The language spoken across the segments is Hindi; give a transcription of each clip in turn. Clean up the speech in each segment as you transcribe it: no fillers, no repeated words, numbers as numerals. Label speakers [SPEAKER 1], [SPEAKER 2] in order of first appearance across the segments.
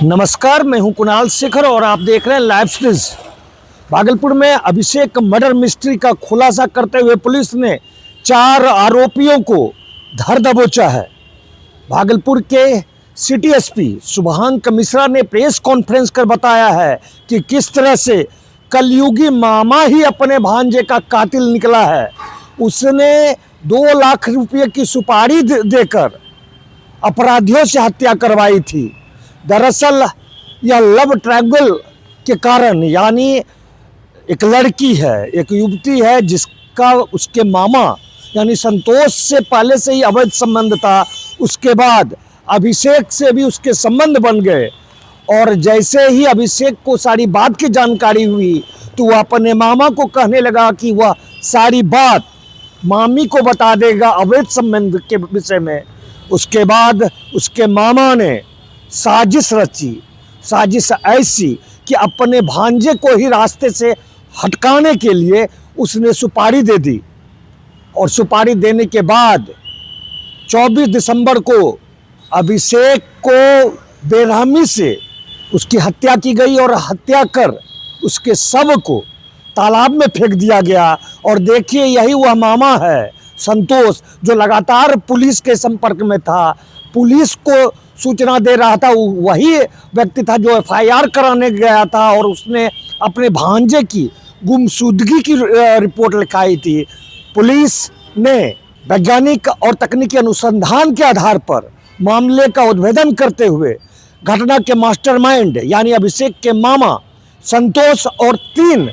[SPEAKER 1] नमस्कार, मैं हूं कुणाल शेखर और आप देख रहे हैं लाइव न्यूज़। भागलपुर में अभिषेक मर्डर मिस्ट्री का खुलासा करते हुए पुलिस ने 4 आरोपियों को धर दबोचा है। भागलपुर के सिटी एसपी शुभांक मिश्रा ने प्रेस कॉन्फ्रेंस कर बताया है कि किस तरह से कलयुगी मामा ही अपने भांजे का कातिल निकला है। उसने 2 लाख रुपये की सुपारी देकर अपराधियों से हत्या करवाई थी। दरअसल यह लव ट्रायंगल के कारण, यानी एक लड़की है, एक युवती है जिसका उसके मामा यानी संतोष से पहले से ही अवैध संबंध था। उसके बाद अभिषेक से भी उसके संबंध बन गए और जैसे ही अभिषेक को सारी बात की जानकारी हुई तो वह अपने मामा को कहने लगा कि वह सारी बात मामी को बता देगा अवैध संबंध के विषय में। उसके बाद उसके मामा ने साजिश रची, साजिश ऐसी कि अपने भांजे को ही रास्ते से हटकाने के लिए उसने सुपारी दे दी और सुपारी देने के बाद 24 दिसंबर को अभिषेक को बेरहमी से उसकी हत्या की गई और हत्या कर उसके शव को तालाब में फेंक दिया गया। और देखिए, यही वह मामा है संतोष जो लगातार पुलिस के संपर्क में था, पुलिस को सूचना दे रहा था। वही व्यक्ति था जो एफआईआर कराने गया था और उसने अपने भांजे की गुमशुदगी की रिपोर्ट लिखाई थी। पुलिस ने वैज्ञानिक और तकनीकी अनुसंधान के आधार पर मामले का उद्भेदन करते हुए घटना के मास्टरमाइंड यानी अभिषेक के मामा संतोष और 3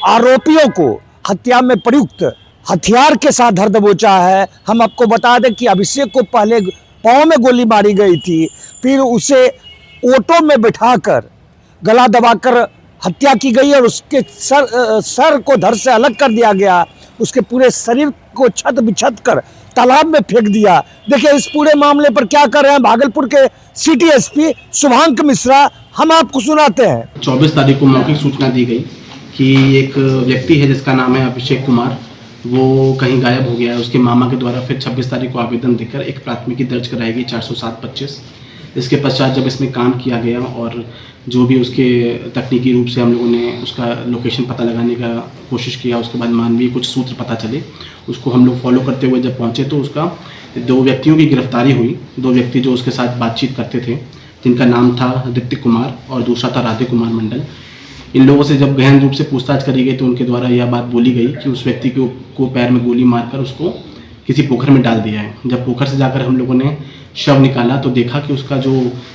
[SPEAKER 1] आरोपियों को हत्या में प्रयुक्त हथियार के साथ धर दबोचा है। हम आपको बता दें कि अभिषेक को पहले पाँव में गोली मारी गई थी, फिर उसे ऑटो में बिठाकर गला दबाकर हत्या की गई और उसके सर को धड़ से अलग कर दिया गया। उसके पूरे शरीर को छत बिछत कर तालाब में फेंक दिया। देखिए, इस पूरे मामले पर क्या कर रहे हैं भागलपुर के सिटी एसपी शुभांक मिश्रा, हम आपको सुनाते हैं।
[SPEAKER 2] 24 तारीख को मौखिक सूचना दी गई कि एक व्यक्ति है जिसका नाम है अभिषेक कुमार, वो कहीं गायब हो गया है। उसके मामा के द्वारा फिर 26 तारीख को आवेदन देकर एक प्राथमिकी दर्ज कराई गई 407-25। इसके पश्चात जब इसमें काम किया गया और जो भी उसके तकनीकी रूप से हम लोगों ने उसका लोकेशन पता लगाने का कोशिश किया, उसके बाद मानवीय कुछ सूत्र पता चले, उसको हम लोग फॉलो करते हुए जब पहुँचे तो उसका 2 व्यक्तियों की गिरफ्तारी हुई। 2 व्यक्ति जो उसके साथ बातचीत करते थे, जिनका नाम था ऋतिक कुमार और दूसरा था राधे कुमार मंडल। इन लोगों से जब गहन रूप से पूछताछ करी गई तो उनके द्वारा यह बात बोली गई कि उस व्यक्ति को पैर में गोली मारकर उसको किसी पोखर में डाल दिया है। जब पोखर से जाकर हम लोगों ने शव निकाला तो देखा कि उसका जो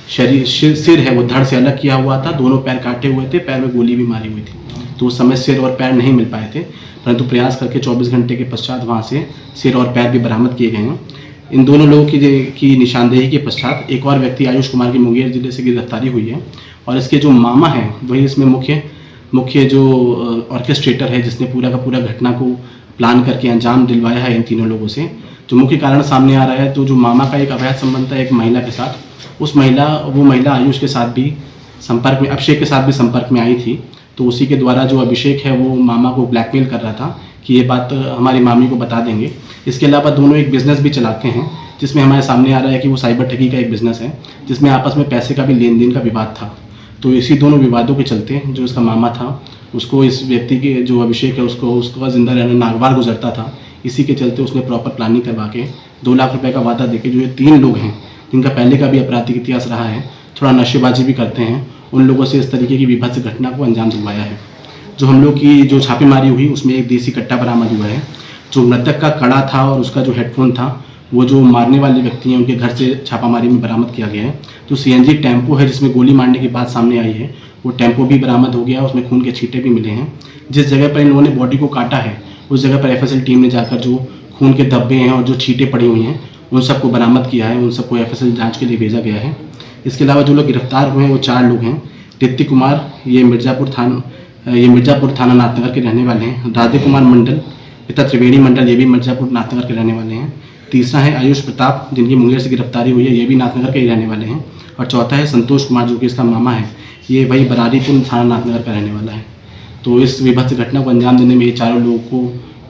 [SPEAKER 2] सिर है वो धड़ से अलग किया हुआ था, दोनों पैर काटे हुए थे, पैर में गोली भी मारी हुई थी। तो उस समय सिर और पैर नहीं मिल पाए थे, परंतु प्रयास करके 24 घंटे के पश्चात वहाँ से सिर और पैर भी बरामद किए गए हैं। इन दोनों लोगों की निशानदेही के पश्चात एक और व्यक्ति आयुष कुमार की मुंगेर जिले से गिरफ्तारी हुई है और इसके जो मामा हैं वही इसमें मुख्य जो ऑर्केस्ट्रेटर है, जिसने पूरा का पूरा घटना को प्लान करके अंजाम दिलवाया है इन तीनों लोगों से। जो मुख्य कारण सामने आ रहा है, तो जो मामा का एक अवैध संबंध था एक महिला के साथ, वो महिला आयुष के साथ भी संपर्क में, अभिषेक के साथ भी संपर्क में आई थी। तो उसी के द्वारा जो अभिषेक है वो मामा को ब्लैकमेल कर रहा था कि ये बात हमारी मामी को बता देंगे। इसके अलावा दोनों एक बिज़नेस भी चलाते हैं, जिसमें हमारे सामने आ रहा है कि वो साइबर ठगी का एक बिज़नेस है, जिसमें आपस में पैसे का भी लेन देन का विवाद था। तो इसी दोनों विवादों के चलते जो इसका मामा था उसको, इस व्यक्ति के जो अभिषेक है उसको जिंदा रहना नागवार गुजरता था। इसी के चलते उसने प्रॉपर प्लानिंग करवा के 2 लाख रुपए का वादा देके जो ये 3 लोग हैं जिनका पहले का भी आपराधिक इतिहास रहा है, थोड़ा नशेबाजी भी करते हैं, उन लोगों से इस तरीके की विभत्स घटना को अंजाम दिलवाया है। जो हम लोग की जो छापेमारी हुई उसमें एक देसी कट्टा बरामद हुआ है। जो मृतक का कड़ा था और उसका जो हेडफोन था वो जो मारने वाले व्यक्ति हैं उनके घर से छापामारी में बरामद किया गया है। जो सीएनजी टेम्पो है जिसमें गोली मारने की बात सामने आई है, वो टेम्पो भी बरामद हो गया, उसमें खून के छींटे भी मिले हैं। जिस जगह पर इन लोगों ने बॉडी को काटा है उस जगह पर एफएसएल टीम ने जाकर जो खून के धब्बे हैं और जो छींटे पड़ी हुई हैं उन सबको बरामद किया है, उन सबको एफएसएल जाँच के लिए भेजा गया है। इसके अलावा जो लोग गिरफ्तार हुए हैं वो 4 लोग हैं। ऋतिक कुमार ये मिर्ज़ापुर थाना नाथनगर के रहने वाले हैं। राधे कुमार मंडल पिता त्रिवेणी मंडल, ये भी मिर्ज़ापुर नाथनगर के रहने वाले हैं। तीसरा है आयुष प्रताप, जिनकी मुंगेर से गिरफ्तारी हुई है, ये भी नाथनगर के ही रहने वाले हैं। और चौथा है संतोष कुमार, जो कि इसका मामा है, ये वही बरारीपुर थाना नाथनगर का रहने वाला है। तो इस विभत्स घटना को अंजाम देने में ये 4 लोगों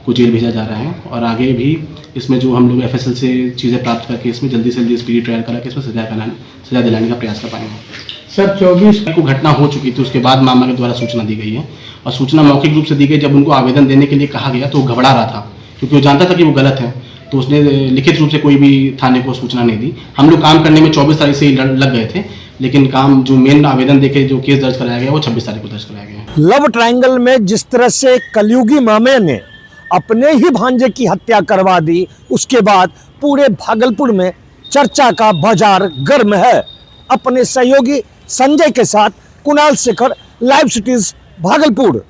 [SPEAKER 2] को जेल भेजा जा रहा है और आगे भी इसमें जो हम लोग एफएसएल से चीज़ें प्राप्त करके इसमें जल्दी से जल्दी स्पीडी ट्रायल करा के इसमें सजा दिलाने का प्रयास कर पाएंगे।
[SPEAKER 3] सर 24
[SPEAKER 2] को घटना हो चुकी थी, उसके बाद मामा के द्वारा सूचना दी गई है और सूचना मौखिक रूप से दी गई। जब उनको आवेदन देने के लिए कहा गया तो वो घबरा रहा था क्योंकि वो जानता था कि वो गलत है, तो उसने लिखित रूप से कोई भी थाने को सूचना नहीं दी। हम लोग काम करने में 24 तारीख से ही लग गए थे, लेकिन काम जो मेन आवेदन देके जो केस दर्ज कराया गया वो 26 तारीख को दर्ज कराया गया।
[SPEAKER 1] लव ट्रायंगल में जिस तरह से कलयुगी मामे ने अपने ही भांजे की हत्या करवा दी, उसके बाद पूरे भागलपुर में चर्चा का बाजार गर्म है। अपने सहयोगी संजय के साथ कुणाल शेखर, लाइव सिटीज भागलपुर।